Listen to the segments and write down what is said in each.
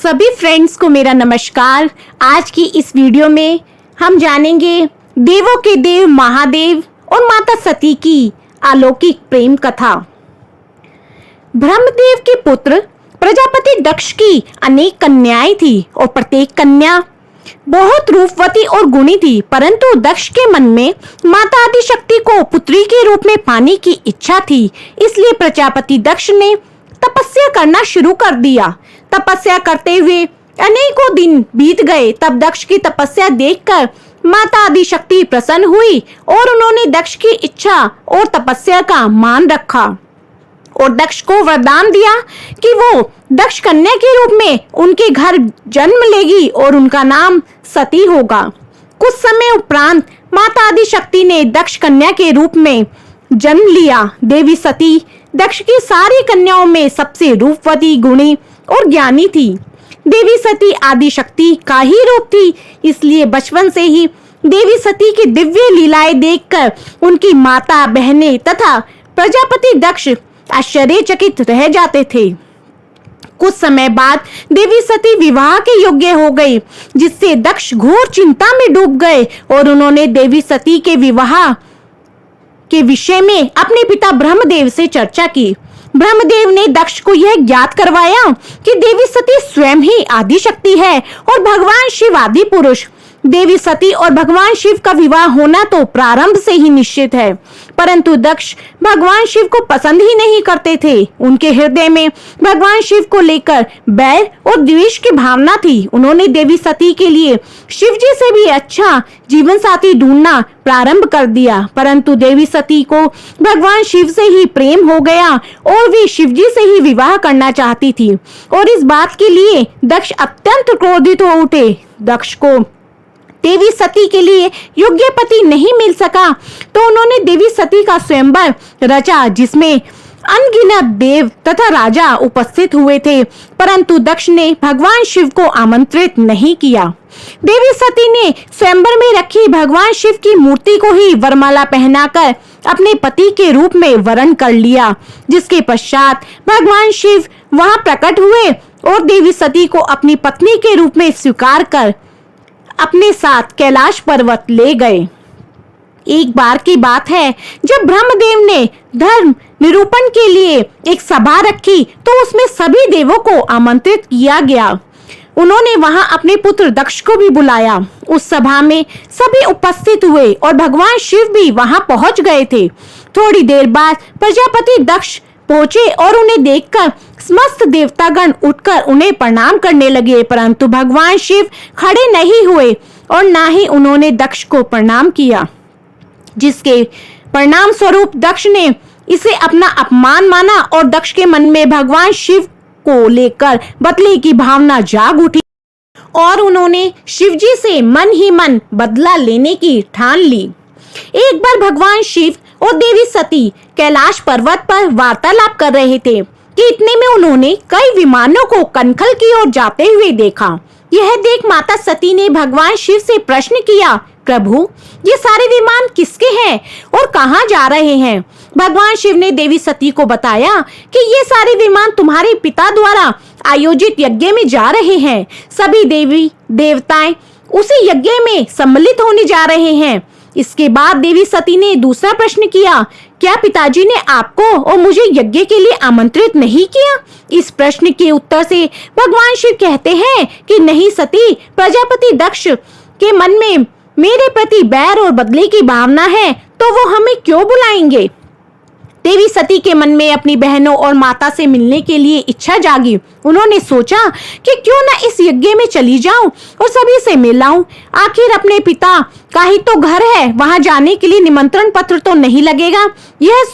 सभी फ्रेंड्स को मेरा नमस्कार। आज की इस वीडियो में हम जानेंगे देवों के देव महादेव और माता सती की अलौकिक प्रेम कथा। ब्रह्मदेव के पुत्र प्रजापति दक्ष की अनेक कन्याएं थी और प्रत्येक कन्या बहुत रूपवती और गुणी थी, परंतु दक्ष के मन में माता आदिशक्ति को पुत्री के रूप में पाने की इच्छा थी। इसलिए प्रजापति दक्ष ने तपस्या करना शुरू कर दिया। तपस्या करते हुए अनेकों दिन बीत गए। तब दक्ष की तपस्या देखकर माता आदिशक्ति प्रसन्न हुई और उन्होंने दक्ष की इच्छा और तपस्या का मान रखा और दक्ष को वरदान दिया कि वो दक्ष कन्या के रूप में उनके घर जन्म लेगी और उनका नाम सती होगा। कुछ समय उपरांत माता आदिशक्ति ने दक्ष कन्या के रूप में जन्म लिया। देवी सती दक्ष की सारी कन्याओं में सबसे रूपवती, गुणी और ज्ञानी थी। देवी सती आदिशक्ति का ही रूप थी, इसलिए बचपन से ही देवी सती की दिव्य लीलाएं देखकर उनकी माता, बहनें तथा प्रजापति दक्ष आश्चर्यचकित रह जाते थे। कुछ समय बाद देवी सती विवाह के योग्य हो गई, जिससे दक्ष घोर चिंता में डूब गए और उन्होंने देवी सती के विवाह के विषय में अपने पिता ब्रह्मदेव से चर्चा की। ब्रह्मदेव ने दक्ष को यह ज्ञात करवाया कि देवी सती स्वयं ही आदिशक्ति है और भगवान शिव आदि पुरुष। देवी सती और भगवान शिव का विवाह होना तो प्रारंभ से ही निश्चित है, परंतु दक्ष भगवान शिव को पसंद ही नहीं करते थे। उनके हृदय में भगवान शिव को लेकर बैर और द्वेष की भावना थी। उन्होंने देवी सती के लिए शिव जी से भी अच्छा जीवन साथी ढूंढना प्रारंभ कर दिया, परंतु देवी सती को भगवान शिव से ही प्रेम हो गया और वे शिव जी से ही विवाह करना चाहती थी और इस बात के लिए दक्ष अत्यंत क्रोधित हो उठे। दक्ष को देवी सती के लिए योग्य पति नहीं मिल सका तो उन्होंने देवी सती का स्वयंवर रचा, जिसमें अनगिनत देव तथा राजा उपस्थित हुए थे, परंतु दक्ष ने भगवान शिव को आमंत्रित नहीं किया। देवी सती ने स्वयंवर में रखी भगवान शिव की मूर्ति को ही वरमाला पहनाकर अपने पति के रूप में वरण कर लिया, जिसके पश्चात भगवान शिव वहां प्रकट हुए और देवी सती को अपनी पत्नी के रूप में स्वीकार कर अपने साथ कैलाश पर्वत ले गए। एक बार की बात है, जब ब्रह्मदेव ने धर्म निरूपण के लिए एक सभा रखी तो उसमें सभी देवों को आमंत्रित किया गया। उन्होंने वहां अपने पुत्र दक्ष को भी बुलाया। उस सभा में सभी उपस्थित हुए और भगवान शिव भी वहां पहुंच गए थे। थोड़ी देर बाद प्रजापति दक्ष पहुंचे और उन्हें देखकर समस्त देवतागण उठकर उन्हें प्रणाम करने लगे, परंतु भगवान शिव खड़े नहीं हुए और ना ही उन्होंने दक्ष को प्रणाम किया, जिसके परिणाम स्वरूप दक्ष ने इसे अपना अपमान माना और दक्ष के मन में भगवान शिव को लेकर बदले की भावना जाग उठी और उन्होंने शिव जी से मन ही मन बदला लेने की ठान ली। एक बार भगवान शिव और देवी सती कैलाश पर्वत पर वार्तालाप कर रहे थे कि इतने में उन्होंने कई विमानों को कनखल की ओर जाते हुए देखा। यह देख माता सती ने भगवान शिव से प्रश्न किया, प्रभु, ये सारे विमान किसके हैं और कहाँ जा रहे हैं? भगवान शिव ने देवी सती को बताया कि ये सारे विमान तुम्हारे पिता द्वारा आयोजित यज्ञ में जा रहे हैं। सभी देवी देवताएं उसी यज्ञ में सम्मिलित होने जा रहे हैं। इसके बाद देवी सती ने दूसरा प्रश्न किया, क्या पिताजी ने आपको और मुझे यज्ञ के लिए आमंत्रित नहीं किया? इस प्रश्न के उत्तर से भगवान शिव कहते हैं कि नहीं सती, प्रजापति दक्ष के मन में मेरे प्रति बैर और बदले की भावना है, तो वो हमें क्यों बुलाएंगे? देवी सती के मन में अपनी बहनों और माता से मिलने के लिए इच्छा जागी। उन्होंने सोचा कि क्यों न इस यज्ञ में चली जाऊं और सभी से मिल आऊं। आखिर अपने पिता का ही तो घर है, वहां जाने के लिए निमंत्रण पत्र तो नहीं लगेगा। यह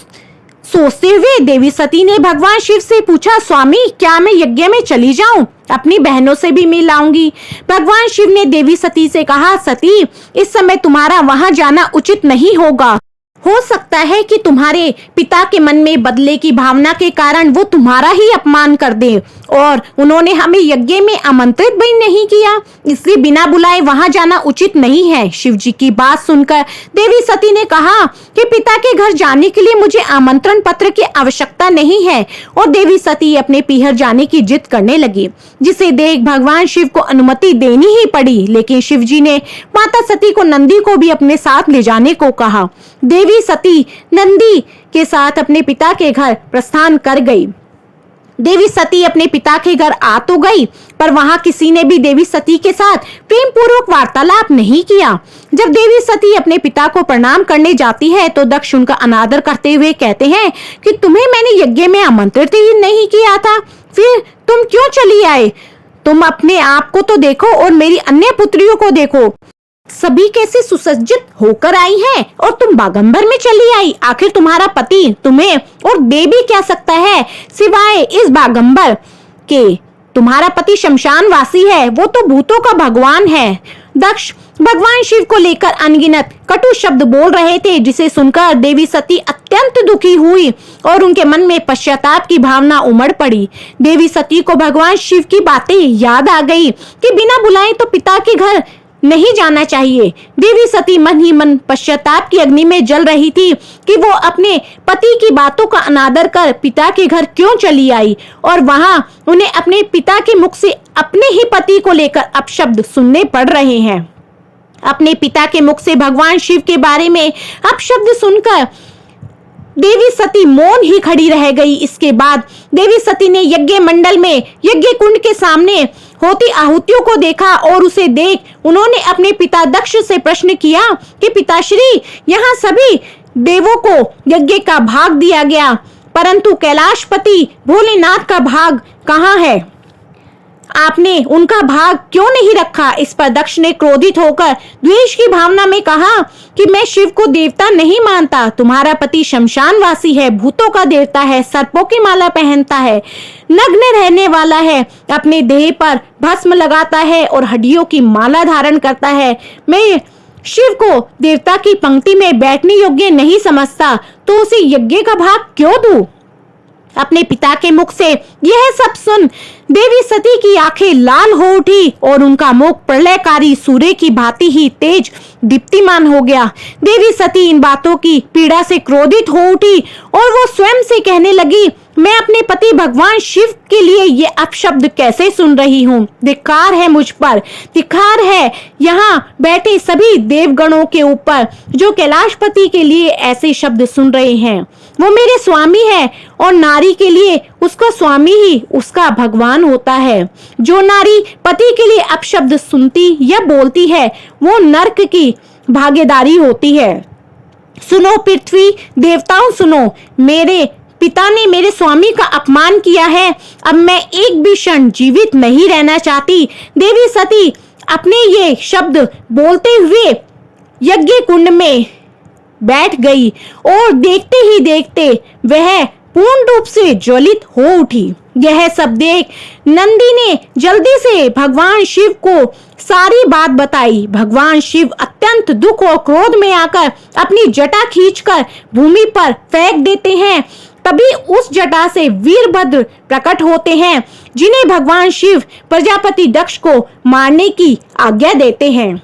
सोचते हुए देवी सती ने भगवान शिव से पूछा, स्वामी, क्या मैं यज्ञ में चली जाऊं? अपनी बहनों से भी मिल आऊंगी। भगवान शिव ने देवी सती से कहा, सती, इस समय तुम्हारा वहां जाना उचित नहीं होगा। हो सकता है कि तुम्हारे पिता के मन में बदले की भावना के कारण वो तुम्हारा ही अपमान कर दे, और उन्होंने हमें यज्ञ में आमंत्रित भी नहीं किया, इसलिए बिना बुलाए वहां जाना उचित नहीं है। शिव जी की बात सुनकर देवी सती ने कहा कि पिता के घर जाने के लिए मुझे आमंत्रण पत्र की आवश्यकता नहीं है, और देवी सती अपने पीहर जाने की जिद करने लगी, जिसे देख भगवान शिव को अनुमति देनी ही पड़ी। लेकिन शिव जी ने माता सती को नंदी को भी अपने साथ ले जाने को कहा। देवी सती नंदी के साथ अपने पिता के घर प्रस्थान कर गई। देवी सती अपने पिता के घर आ तो गई, पर वहां किसी ने भी देवी सती के साथ प्रेम पूर्वक वार्तालाप नहीं किया। जब देवी सती अपने पिता को प्रणाम करने जाती है तो दक्ष उनका अनादर करते हुए कहते हैं कि तुम्हें मैंने यज्ञ में आमंत्रित ही नहीं किया था, फिर तुम क्यों चली आए? तुम अपने आप को तो देखो और मेरी अन्य पुत्रियों को देखो, सभी कैसे सुसज्जित होकर आई हैं, और तुम बागंबर में चली आई। आखिर तुम्हारा पति तुम्हें और दे भी क्या सकता है सिवाय इस बागंबर के? तुम्हारा पति शमशान वासी है, वो तो भूतों का भगवान है। दक्ष भगवान शिव को लेकर अनगिनत कटु शब्द बोल रहे थे, जिसे सुनकर देवी सती अत्यंत दुखी हुई और उनके मन में पश्चाताप की भावना उमड़ पड़ी। देवी सती को भगवान शिव की बातें याद आ गई कि बिना बुलाए तो पिता के घर नहीं जाना चाहिए। देवी सती मन ही मन पश्चाताप की अग्नि में जल रही थी कि वो अपने पति की बातों का अनादर कर पिता के घर क्यों चली आई, और वहां उन्हें अपने पिता के मुख से अपने ही पति को लेकर अपशब्द सुनने पड़ रहे हैं। अपने पिता के मुख से भगवान शिव के बारे में अपशब्द सुनकर देवी सती मौन ही खड़ी रह गई। इसके बाद देवी सती ने यज्ञ मंडल में यज्ञ कुंड के सामने होती आहुतियों को देखा, और उसे देख उन्होंने अपने पिता दक्ष से प्रश्न किया कि पिताश्री, यहाँ सभी देवों को यज्ञ का भाग दिया गया, परंतु कैलाशपति भोलेनाथ का भाग कहाँ है? आपने उनका भाग क्यों नहीं रखा? इस पर दक्ष ने क्रोधित होकर द्वेष की भावना में कहा कि मैं शिव को देवता नहीं मानता। तुम्हारा पति शमशान वासी है, भूतों का देवता है, सर्पों की माला पहनता है, नग्न रहने वाला है, अपने देह पर भस्म लगाता है और हड्डियों की माला धारण करता है। मैं शिव को देवता की पंक्ति में बैठने योग्य नहीं समझता, तो उसे यज्ञ का भाग क्यों दूं? अपने पिता के मुख से यह सब सुन देवी सती की आंखें लाल हो उठी और उनका मुख प्रलयकारी सूर्य की भांति ही तेज दीप्तिमान हो गया। देवी सती इन बातों की पीड़ा से क्रोधित हो उठी और वो स्वयं से कहने लगी, मैं अपने पति भगवान शिव के लिए ये अपशब्द कैसे सुन रही हूँ? धिक्कार है मुझ पर, धिक्कार है यहाँ बैठे सभी देवगणों के ऊपर जो कैलाशपति के लिए ऐसे शब्द सुन रहे हैं। वो मेरे स्वामी है और नारी के लिए उसका स्वामी ही उसका भगवान होता है। जो नारी पति के लिए अपशब्द सुनती या बोलती है वो नरक की भागीदारी होती है। सुनो पृथ्वी देवताओं सुनो, मेरे पिता ने मेरे स्वामी का अपमान किया है, अब मैं एक भी क्षण जीवित नहीं रहना चाहती। देवी सती अपने ये शब्द बोलते हुए यज्ञ कुंड में बैठ गई और देखते ही देखते वह पूर्ण रूप से ज्वलित हो उठी। यह सब देख नंदी ने जल्दी से भगवान शिव को सारी बात बताई। भगवान शिव अत्यंत दुख और क्रोध में आकर अपनी जटा खींचकर भूमि पर फेंक देते हैं। तभी उस जटा से वीरभद्र प्रकट होते हैं, जिन्हें भगवान शिव प्रजापति दक्ष को मारने की आज्ञा देते हैं।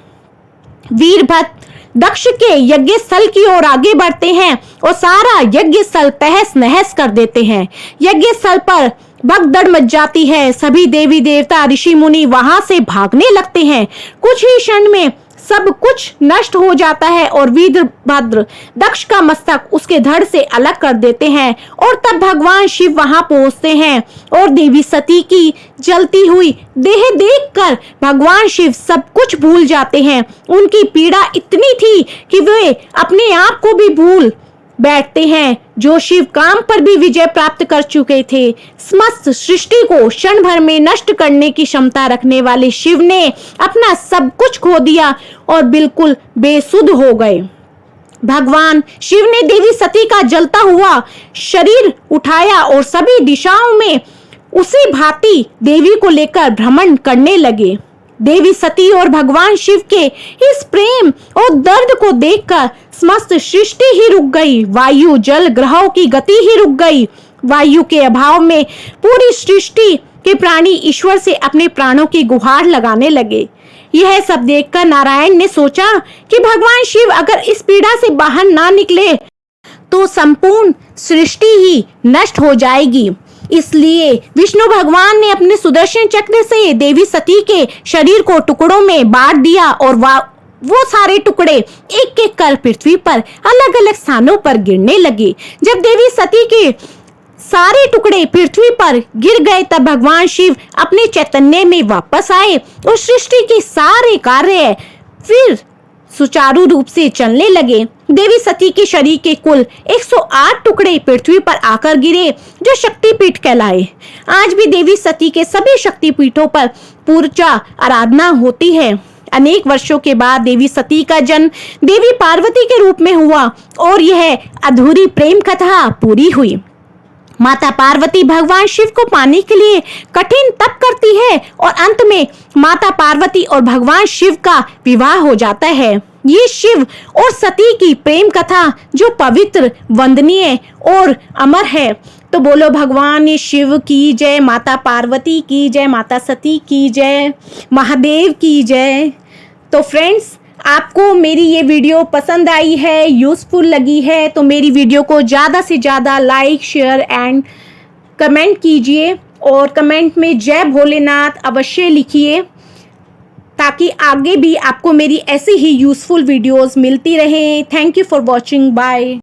वीरभद्र दक्ष के यज्ञ स्थल की ओर आगे बढ़ते हैं और सारा यज्ञ स्थल तहस नहस कर देते हैं। यज्ञ स्थल पर भगदड़ मच जाती है। सभी देवी देवता ऋषि मुनि वहां से भागने लगते हैं। कुछ ही क्षण में सब कुछ नष्ट हो जाता है और वीरभद्र दक्ष का मस्तक उसके धड़ से अलग कर देते हैं। और तब भगवान शिव वहां पहुंचते हैं और देवी सती की जलती हुई देह देखकर भगवान शिव सब कुछ भूल जाते हैं। उनकी पीड़ा इतनी थी कि वे अपने आप को भी भूल बैठते हैं। जो शिव काम पर भी विजय प्राप्त कर चुके थे, समस्त सृष्टि को क्षण भर में नष्ट करने की क्षमता रखने वाले शिव ने अपना सब कुछ खो दिया और बिल्कुल बेसुध हो गए। भगवान शिव ने देवी सती का जलता हुआ शरीर उठाया और सभी दिशाओं में उसी भांति देवी को लेकर भ्रमण करने लगे। देवी सती और भगवान शिव के इस प्रेम और दर्द को देखकर समस्त सृष्टि ही रुक गई। वायु, जल, ग्रहों की गति ही रुक गई। वायु के अभाव में पूरी सृष्टि के प्राणी ईश्वर से अपने प्राणों की गुहार लगाने लगे। यह सब देखकर नारायण ने सोचा कि भगवान शिव अगर इस पीड़ा से बाहर ना निकले तो संपूर्ण सृष्टि ही नष्ट हो जाएगी। इसलिए विष्णु भगवान ने अपने सुदर्शन चक्र से देवी सती के शरीर को टुकड़ों में बांट दिया और वो सारे टुकड़े एक एक कर पृथ्वी पर अलग अलग स्थानों पर गिरने लगे। जब देवी सती के सारे टुकड़े पृथ्वी पर गिर गए तब भगवान शिव अपने चैतन्य में वापस आए और सृष्टि के सारे कार्य फिर सुचारू रूप से चलने लगे। देवी सती के शरीर के कुल 108 टुकड़े पृथ्वी पर आकर गिरे जो शक्तिपीठ कहलाए। आज भी देवी सती के सभी शक्तिपीठों पर पूजा आराधना होती है। अनेक वर्षों के बाद देवी सती का जन्म देवी पार्वती के रूप में हुआ और यह अधूरी प्रेम कथा पूरी हुई। माता पार्वती भगवान शिव को पाने के लिए कठिन तप करती है और अंत में माता पार्वती और भगवान शिव का विवाह हो जाता है। ये शिव और सती की प्रेम कथा जो पवित्र, वंदनीय और अमर है। तो बोलो भगवान शिव की जय, माता पार्वती की जय, माता सती की जय, महादेव की जय। तो फ्रेंड्स, आपको मेरी ये वीडियो पसंद आई है, यूज़फुल लगी है तो मेरी वीडियो को ज़्यादा से ज़्यादा लाइक, शेयर एंड कमेंट कीजिए और कमेंट में जय भोलेनाथ अवश्य लिखिए ताकि आगे भी आपको मेरी ऐसी ही यूज़फुल वीडियोस मिलती रहें। Thank you for watching. Bye.